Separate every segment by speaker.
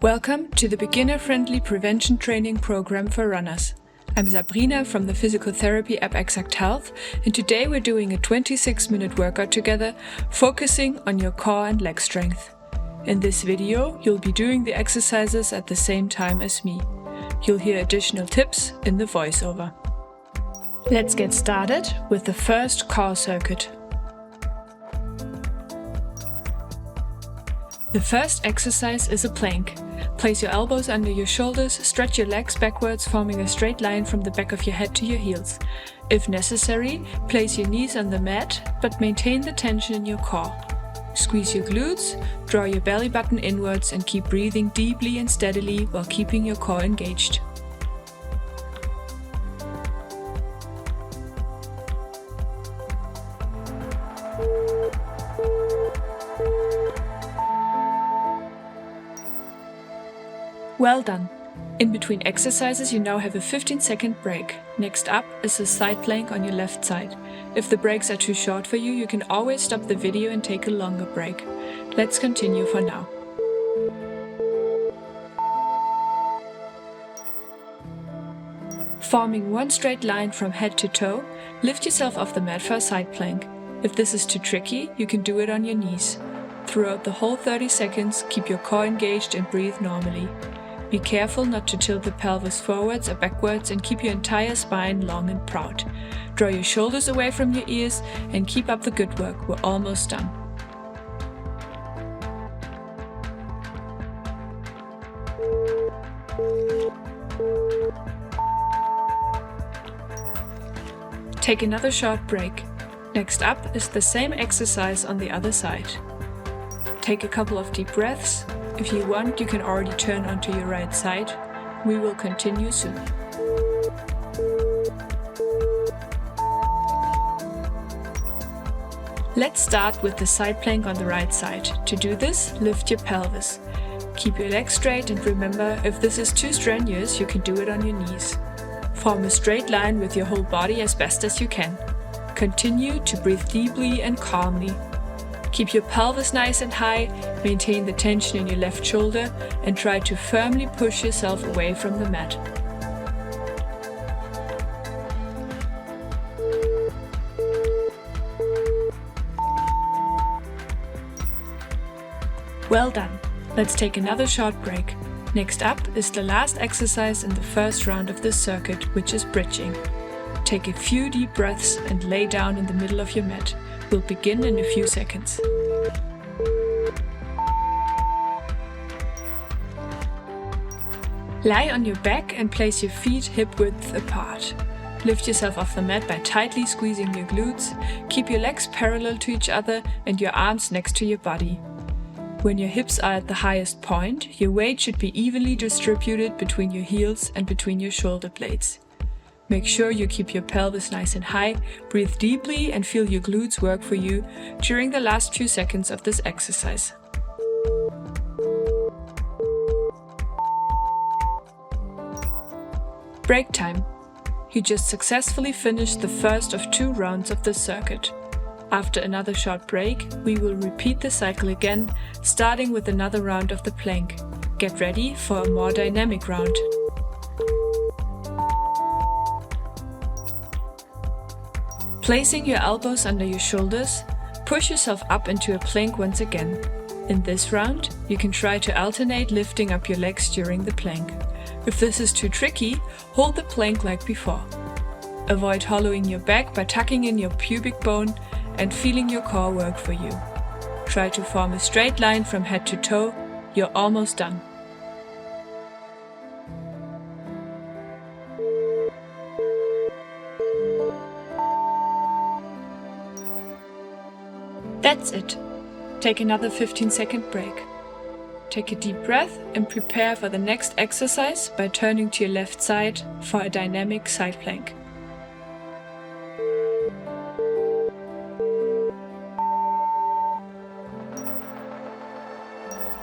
Speaker 1: Welcome to the beginner-friendly prevention training program for runners. I'm Sabrina from the physical therapy app Exakt Health, and today we're doing a 26-minute workout together, focusing on your core and leg strength. In this video, you'll be doing the exercises at the same time as me. You'll hear additional tips in the voiceover. Let's get started with the first core circuit. The first exercise is a plank. Place your elbows under your shoulders, stretch your legs backwards, forming a straight line from the back of your head to your heels. If necessary, place your knees on the mat, but maintain the tension in your core. Squeeze your glutes, draw your belly button inwards, and keep breathing deeply and steadily while keeping your core engaged. Well done! In between exercises you now have a 15-second break. Next up is a side plank on your left side. If the breaks are too short for you, you can always stop the video and take a longer break. Let's continue for now. Forming one straight line from head to toe, lift yourself off the mat for a side plank. If this is too tricky, you can do it on your knees. Throughout the whole 30 seconds, keep your core engaged and breathe normally. Be careful not to tilt the pelvis forwards or backwards and keep your entire spine long and proud. Draw your shoulders away from your ears and keep up the good work. We're almost done. Take another short break. Next up is the same exercise on the other side. Take a couple of deep breaths. If you want, you can already turn onto your right side. We will continue soon. Let's start with the side plank on the right side. To do this, lift your pelvis. Keep your legs straight and remember, if this is too strenuous, you can do it on your knees. Form a straight line with your whole body as best as you can. Continue to breathe deeply and calmly. Keep your pelvis nice and high, maintain the tension in your left shoulder, and try to firmly push yourself away from the mat. Well done! Let's take another short break. Next up is the last exercise in the first round of this circuit, which is bridging. Take a few deep breaths and lay down in the middle of your mat. We'll begin in a few seconds. Lie on your back and place your feet hip-width apart. Lift yourself off the mat by tightly squeezing your glutes. Keep your legs parallel to each other and your arms next to your body. When your hips are at the highest point, your weight should be evenly distributed between your heels and between your shoulder blades. Make sure you keep your pelvis nice and high, breathe deeply and feel your glutes work for you during the last few seconds of this exercise. Break time. You just successfully finished the first of 2 rounds of this circuit. After another short break, we will repeat the cycle again, starting with another round of the plank. Get ready for a more dynamic round. Placing your elbows under your shoulders, push yourself up into a plank once again. In this round, you can try to alternate lifting up your legs during the plank. If this is too tricky, hold the plank like before. Avoid hollowing your back by tucking in your pubic bone and feeling your core work for you. Try to form a straight line from head to toe. You're almost done. That's it. Take another 15-second break. Take a deep breath and prepare for the next exercise by turning to your left side for a dynamic side plank.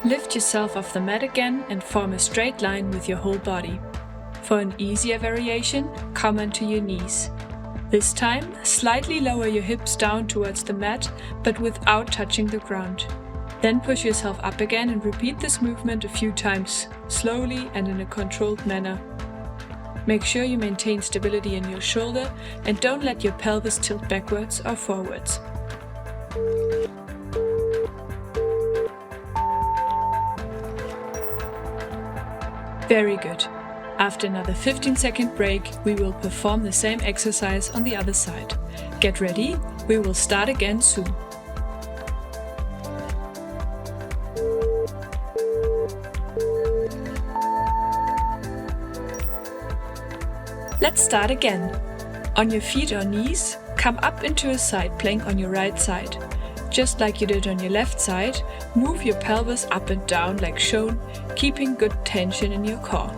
Speaker 1: Lift yourself off the mat again and form a straight line with your whole body. For an easier variation, come onto your knees. This time, slightly lower your hips down towards the mat, but without touching the ground. Then push yourself up again and repeat this movement a few times, slowly and in a controlled manner. Make sure you maintain stability in your shoulder and don't let your pelvis tilt backwards or forwards. Very good. After another 15-second break, we will perform the same exercise on the other side. Get ready, we will start again soon. Let's start again. On your feet or knees, come up into a side plank on your right side. Just like you did on your left side, move your pelvis up and down like shown, keeping good tension in your core.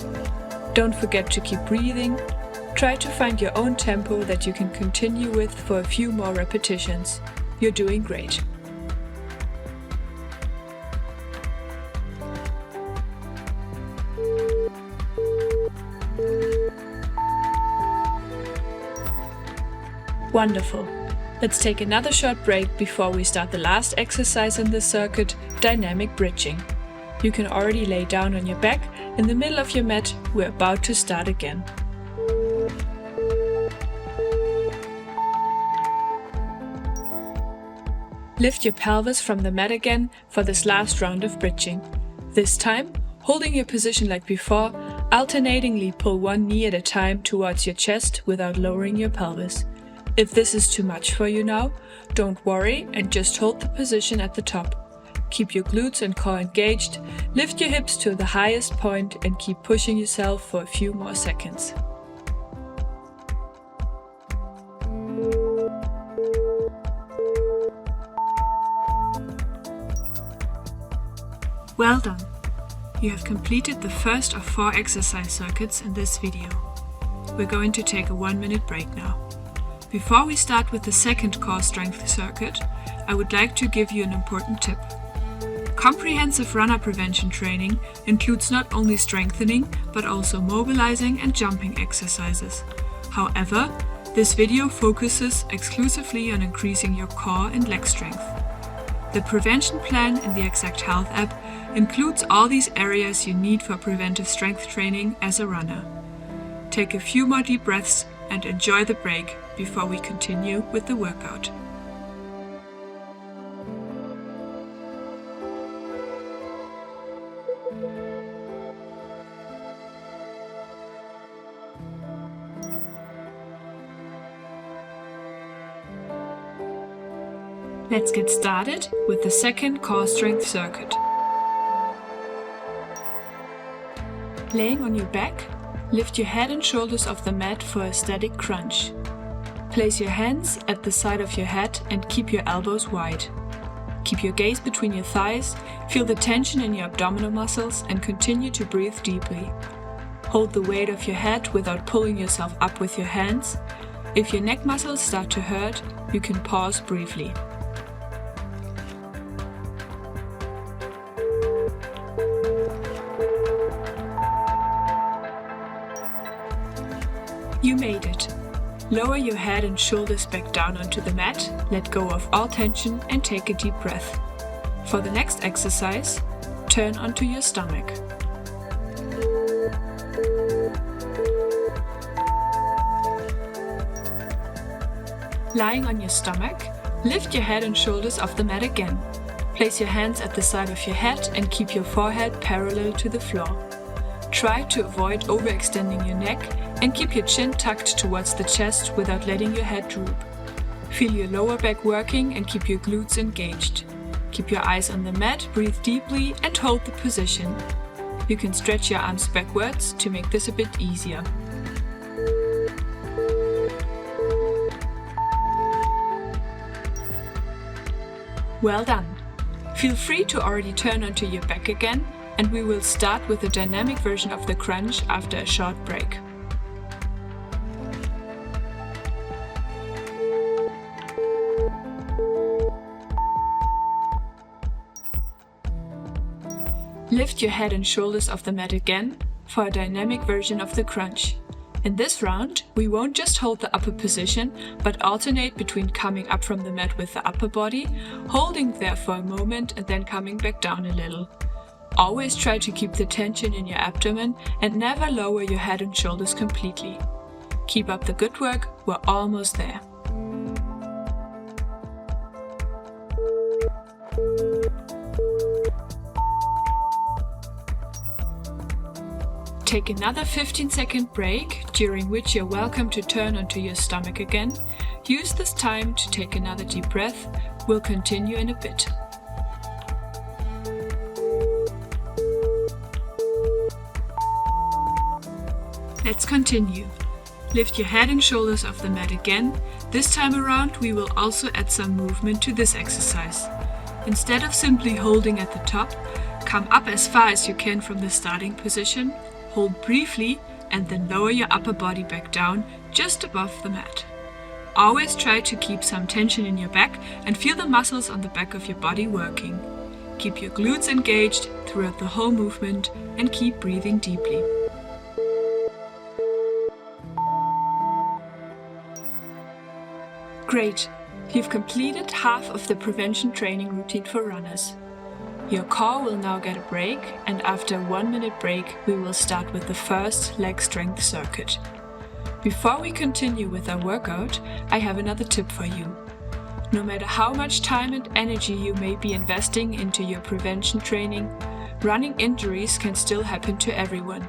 Speaker 1: Don't forget to keep breathing. Try to find your own tempo that you can continue with for a few more repetitions. You're doing great. Wonderful. Let's take another short break before we start the last exercise in this circuit, dynamic bridging. You can already lay down on your back in the middle of your mat. We're about to start again. Lift your pelvis from the mat again for this last round of bridging. This time, holding your position like before, alternatingly pull one knee at a time towards your chest without lowering your pelvis. If this is too much for you now, don't worry and just hold the position at the top. Keep your glutes and core engaged, lift your hips to the highest point and keep pushing yourself for a few more seconds. Well done! You have completed the first of 4 exercise circuits in this video. We're going to take a 1-minute break now. Before we start with the second core strength circuit, I would like to give you an important tip. Comprehensive runner prevention training includes not only strengthening, but also mobilizing and jumping exercises. However, this video focuses exclusively on increasing your core and leg strength. The prevention plan in the Exakt Health app includes all these areas you need for preventive strength training as a runner. Take a few more deep breaths and enjoy the break before we continue with the workout. Let's get started with the second core strength circuit. Laying on your back, lift your head and shoulders off the mat for a static crunch. Place your hands at the side of your head and keep your elbows wide. Keep your gaze between your thighs, feel the tension in your abdominal muscles and continue to breathe deeply. Hold the weight of your head without pulling yourself up with your hands. If your neck muscles start to hurt, you can pause briefly. You made it. Lower your head and shoulders back down onto the mat, let go of all tension and take a deep breath. For the next exercise, turn onto your stomach. Lying on your stomach, lift your head and shoulders off the mat again. Place your hands at the side of your head and keep your forehead parallel to the floor. Try to avoid overextending your neck and keep your chin tucked towards the chest without letting your head droop. Feel your lower back working and keep your glutes engaged. Keep your eyes on the mat, breathe deeply and hold the position. You can stretch your arms backwards to make this a bit easier. Well done! Feel free to already turn onto your back again, and we will start with the dynamic version of the crunch after a short break. Lift your head and shoulders off the mat again for a dynamic version of the crunch. In this round, we won't just hold the upper position, but alternate between coming up from the mat with the upper body, holding there for a moment and then coming back down a little. Always try to keep the tension in your abdomen and never lower your head and shoulders completely. Keep up the good work, we're almost there. Take another 15-second break, during which you're welcome to turn onto your stomach again. Use this time to take another deep breath. We'll continue in a bit. Let's continue. Lift your head and shoulders off the mat again. This time around, we will also add some movement to this exercise. Instead of simply holding at the top, come up as far as you can from the starting position. Hold briefly and then lower your upper body back down just above the mat. Always try to keep some tension in your back and feel the muscles on the back of your body working. Keep your glutes engaged throughout the whole movement and keep breathing deeply. Great! You've completed half of the prevention training routine for runners. Your core will now get a break, and after a 1-minute break, we will start with the first leg strength circuit. Before we continue with our workout, I have another tip for you. No matter how much time and energy you may be investing into your prevention training, running injuries can still happen to everyone.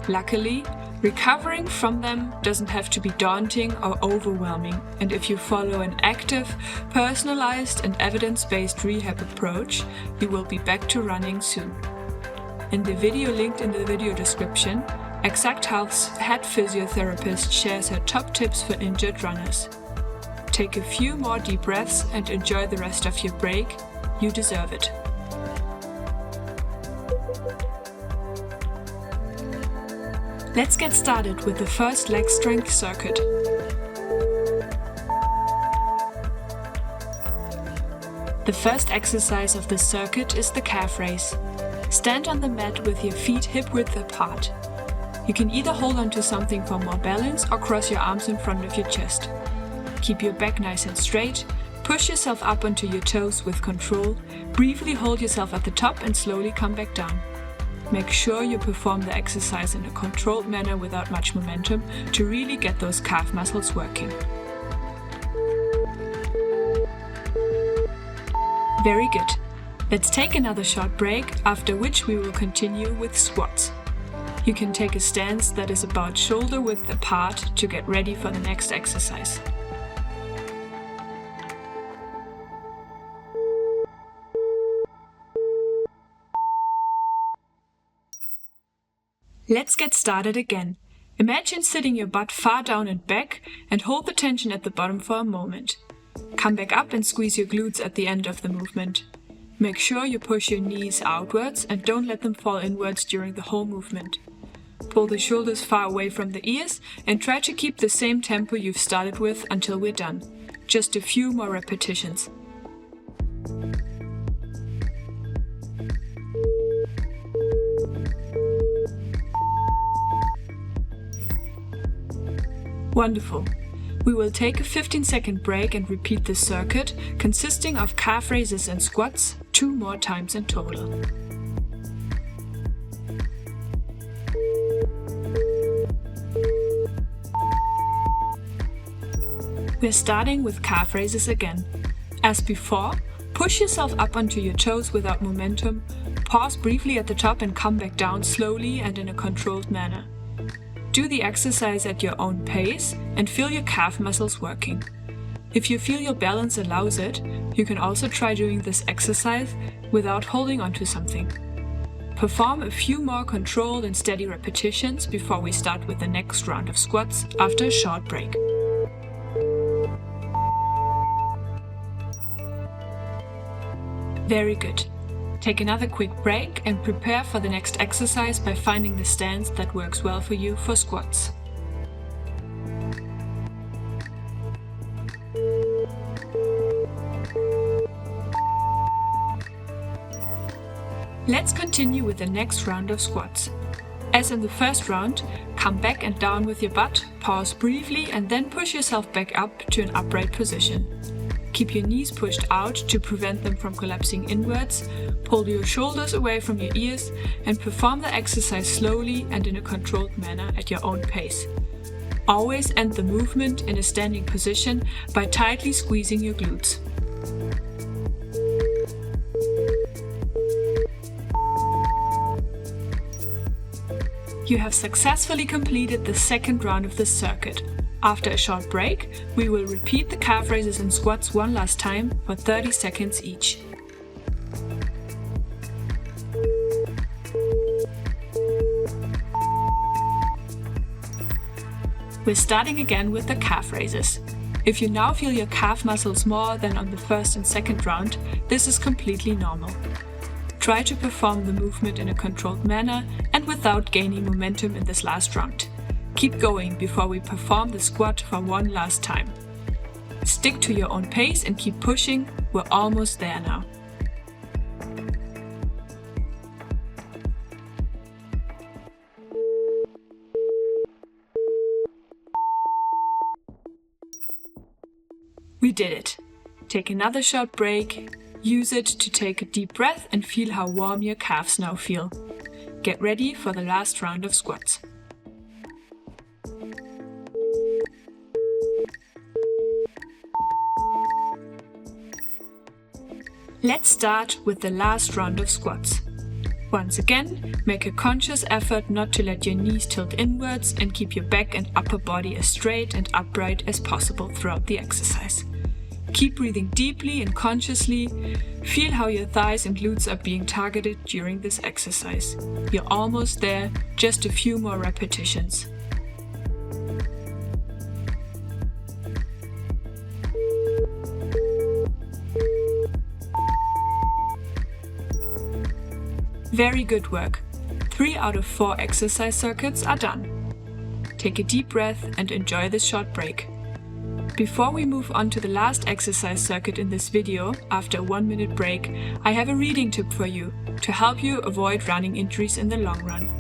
Speaker 1: Luckily, recovering from them doesn't have to be daunting or overwhelming, and if you follow an active, personalized and evidence-based rehab approach, you will be back to running soon. In the video linked in the video description, Exakt Health's head physiotherapist shares her top tips for injured runners. Take a few more deep breaths and enjoy the rest of your break. You deserve it. Let's get started with the first leg strength circuit. The first exercise of this circuit is the calf raise. Stand on the mat with your feet hip width apart. You can either hold onto something for more balance or cross your arms in front of your chest. Keep your back nice and straight, push yourself up onto your toes with control, briefly hold yourself at the top and slowly come back down. Make sure you perform the exercise in a controlled manner without much momentum to really get those calf muscles working. Very good. Let's take another short break, after which we will continue with squats. You can take a stance that is about shoulder width apart to get ready for the next exercise. Let's get started again. Imagine sitting your butt far down and back and hold the tension at the bottom for a moment. Come back up and squeeze your glutes at the end of the movement. Make sure you push your knees outwards and don't let them fall inwards during the whole movement. Pull the shoulders far away from the ears and try to keep the same tempo you've started with until we're done. Just a few more repetitions. Wonderful. We will take a 15-second break and repeat this circuit, consisting of calf raises and squats, 2 more times in total. We're starting with calf raises again. As before, push yourself up onto your toes without momentum, pause briefly at the top and come back down slowly and in a controlled manner. Do the exercise at your own pace and feel your calf muscles working. If you feel your balance allows it, you can also try doing this exercise without holding onto something. Perform a few more controlled and steady repetitions before we start with the next round of squats after a short break. Very good. Take another quick break and prepare for the next exercise by finding the stance that works well for you for squats. Let's continue with the next round of squats. As in the first round, Come back and down with your butt, pause briefly and then push yourself back up to an upright position. Keep your knees pushed out to prevent them from collapsing inwards, pull your shoulders away from your ears and perform the exercise slowly and in a controlled manner at your own pace. Always end the movement in a standing position by tightly squeezing your glutes. You have successfully completed the second round of this circuit. After a short break, we will repeat the calf raises and squats one last time for 30 seconds each. We're starting again with the calf raises. If you now feel your calf muscles more than on the first and second round, this is completely normal. Try to perform the movement in a controlled manner and without gaining momentum in this last round. Keep going before we perform the squat for one last time. Stick to your own pace and keep pushing, we're almost there now. We did it. Take another short break. Use it to take a deep breath and feel how warm your calves now feel. Get ready for the last round of squats. Let's start with the last round of squats. Once again, make a conscious effort not to let your knees tilt inwards and keep your back and upper body as straight and upright as possible throughout the exercise. Keep breathing deeply and consciously. Feel how your thighs and glutes are being targeted during this exercise. You're almost there, just a few more repetitions. Very good work. 3 out of 4 exercise circuits are done. Take a deep breath and enjoy this short break. Before we move on to the last exercise circuit in this video, after a 1-minute break, I have a reading tip for you to help you avoid running injuries in the long run.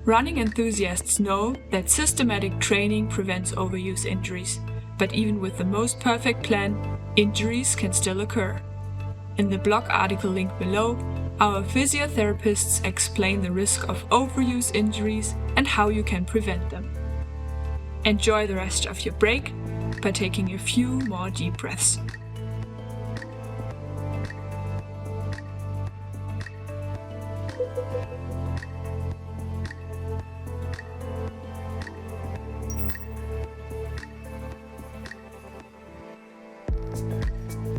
Speaker 1: Running enthusiasts know that systematic training prevents overuse injuries, but even with the most perfect plan, injuries can still occur. In the blog article linked below, our physiotherapists explain the risk of overuse injuries and how you can prevent them. Enjoy the rest of your break by taking a few more deep breaths.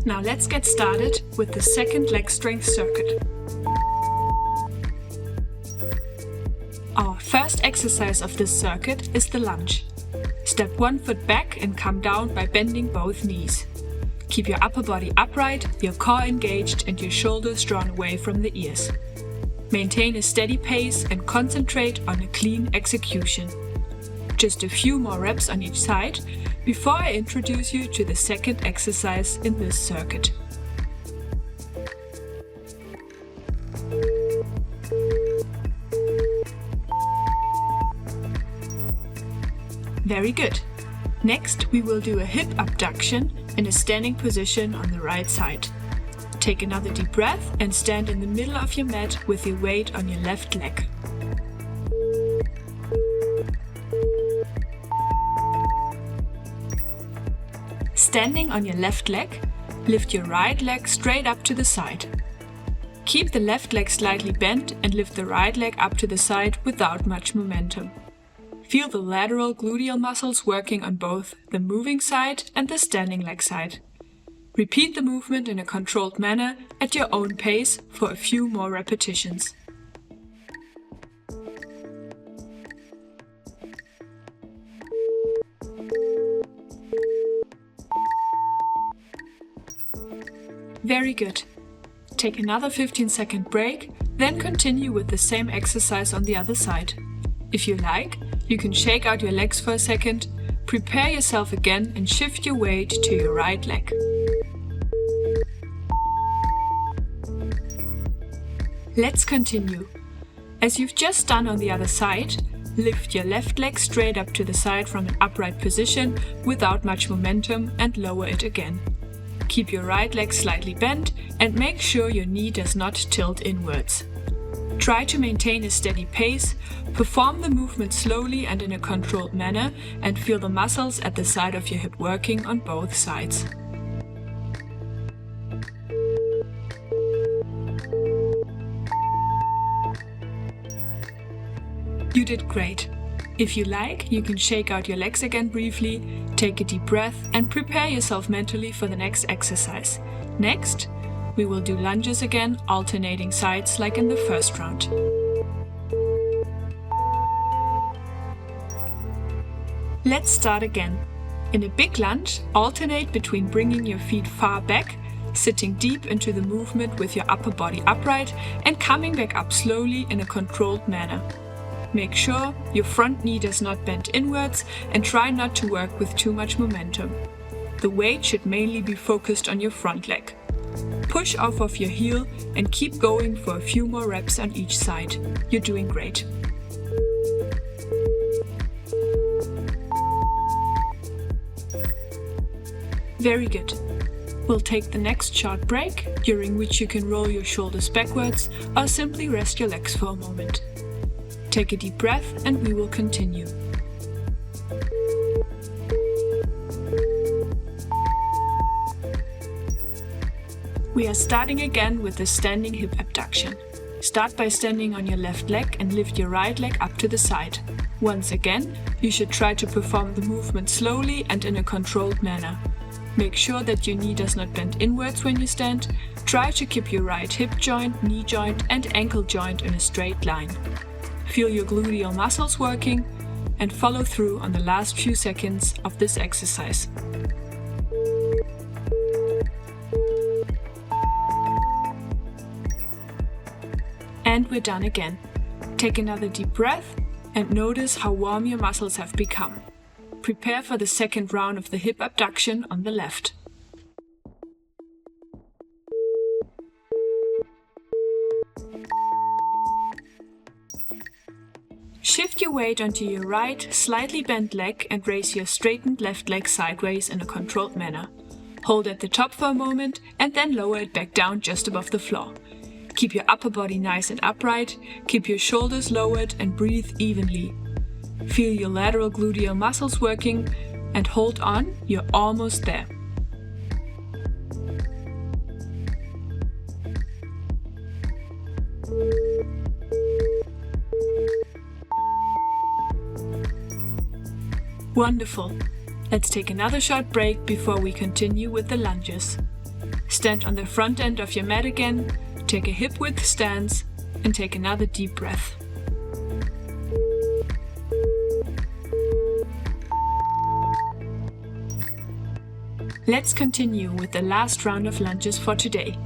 Speaker 1: Now let's get started with the second leg strength circuit. Our first exercise of this circuit is the lunge. Step 1 foot back and come down by bending both knees. Keep your upper body upright, your core engaged and your shoulders drawn away from the ears. Maintain a steady pace and concentrate on a clean execution. Just a few more reps on each side before I introduce you to the second exercise in this circuit. Very good. Next, we will do a hip abduction in a standing position on the right side. Take another deep breath and stand in the middle of your mat with your weight on your left leg. Standing on your left leg, lift your right leg straight up to the side. Keep the left leg slightly bent and lift the right leg up to the side without much momentum. Feel the lateral gluteal muscles working on both the moving side and the standing leg side. Repeat the movement in a controlled manner at your own pace for a few more repetitions. Very good. Take another 15-second break, then continue with the same exercise on the other side. If you like, you can shake out your legs for a second, prepare yourself again and shift your weight to your right leg. Let's continue. As you've just done on the other side, Lift your left leg straight up to the side from an upright position without much momentum and lower it again. Keep your right leg slightly bent and make sure your knee does not tilt inwards. Try to maintain a steady pace, perform the movement slowly and in a controlled manner, and feel the muscles at the side of your hip working on both sides. You did great. If you like, you can shake out your legs again briefly, take a deep breath, and prepare yourself mentally for the next exercise. Next, we will do lunges again, alternating sides like in the first round. Let's start again. In a big lunge, alternate between bringing your feet far back, sitting deep into the movement with your upper body upright, and coming back up slowly in a controlled manner. Make sure your front knee does not bend inwards and try not to work with too much momentum. The weight should mainly be focused on your front leg. Push off of your heel and keep going for a few more reps on each side. You're doing great. Very good. We'll take the next short break, during which you can roll your shoulders backwards or simply rest your legs for a moment. Take a deep breath and we will continue. We are starting again with the standing hip abduction. Start by standing on your left leg and lift your right leg up to the side. Once again, you should try to perform the movement slowly and in a controlled manner. Make sure that your knee does not bend inwards when you stand. Try to keep your right hip joint, knee joint and ankle joint in a straight line. Feel your gluteal muscles working and follow through on the last few seconds of this exercise. And we're done again. Take another deep breath and notice how warm your muscles have become. Prepare for the second round of the hip abduction on the left. Shift your weight onto your right, slightly bent leg and raise your straightened left leg sideways in a controlled manner. Hold at the top for a moment and then lower it back down just above the floor. Keep your upper body nice and upright, keep your shoulders lowered and breathe evenly. Feel your lateral gluteal muscles working and hold on, you're almost there. Wonderful. Let's take another short break before we continue with the lunges. Stand on the front end of your mat again, take a hip width stance, and take another deep breath. Let's continue with the last round of lunges for today.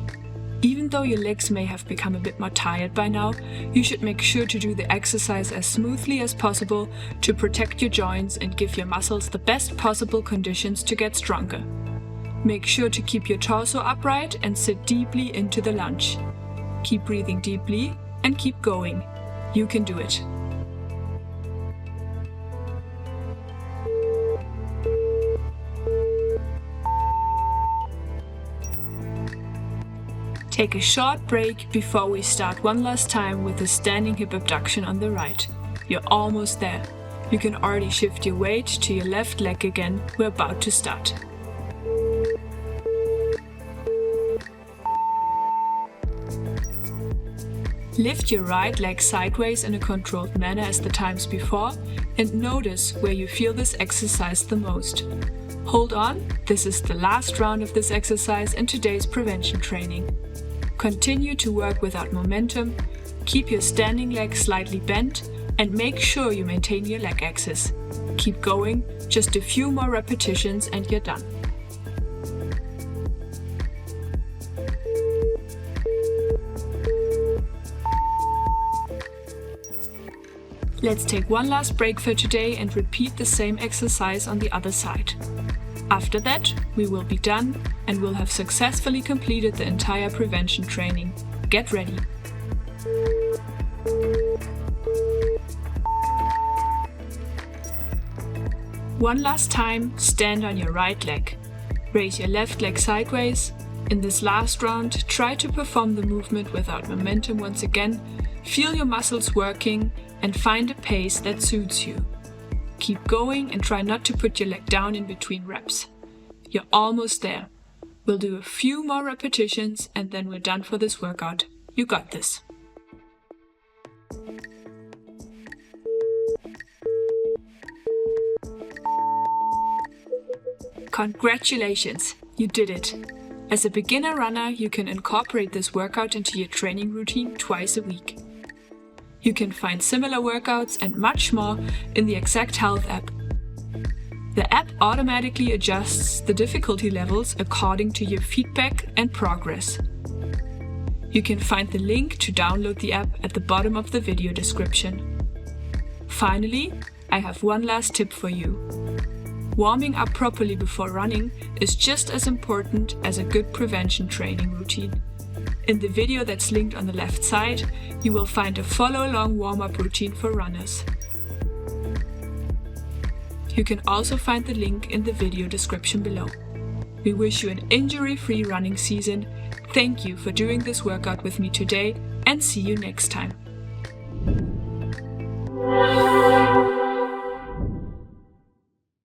Speaker 1: Even though your legs may have become a bit more tired by now, you should make sure to do the exercise as smoothly as possible to protect your joints and give your muscles the best possible conditions to get stronger. Make sure to keep your torso upright and sit deeply into the lunge. Keep breathing deeply and keep going. You can do it. Take a short break before we start one last time with the standing hip abduction on the right. You're almost there. You can already shift your weight to your left leg again. We're about to start. Lift your right leg sideways in a controlled manner as the times before and notice where you feel this exercise the most. Hold on, this is the last round of this exercise in today's prevention training. Continue to work without momentum, keep your standing leg slightly bent and make sure you maintain your leg axis. Keep going, just a few more repetitions and you're done. Let's take one last break for today and repeat the same exercise on the other side. After that, we will be done and will have successfully completed the entire prevention training. Get ready! One last time, stand on your right leg. Raise your left leg sideways. In this last round, try to perform the movement without momentum once again. Feel your muscles working and find a pace that suits you. Keep going and try not to put your leg down in between reps. You're almost there. We'll do a few more repetitions and then we're done for this workout. You got this. Congratulations, you did it! As a beginner runner, you can incorporate this workout into your training routine twice a week. You can find similar workouts and much more in the Exakt Health app. The app automatically adjusts the difficulty levels according to your feedback and progress. You can find the link to download the app at the bottom of the video description. Finally, I have one last tip for you. Warming up properly before running is just as important as a good prevention training routine. In the video that's linked on the left side, you will find a follow-along warm-up routine for runners. You can also find the link in the video description below. We wish you an injury-free running season. Thank you for doing this workout with me today and see you next time.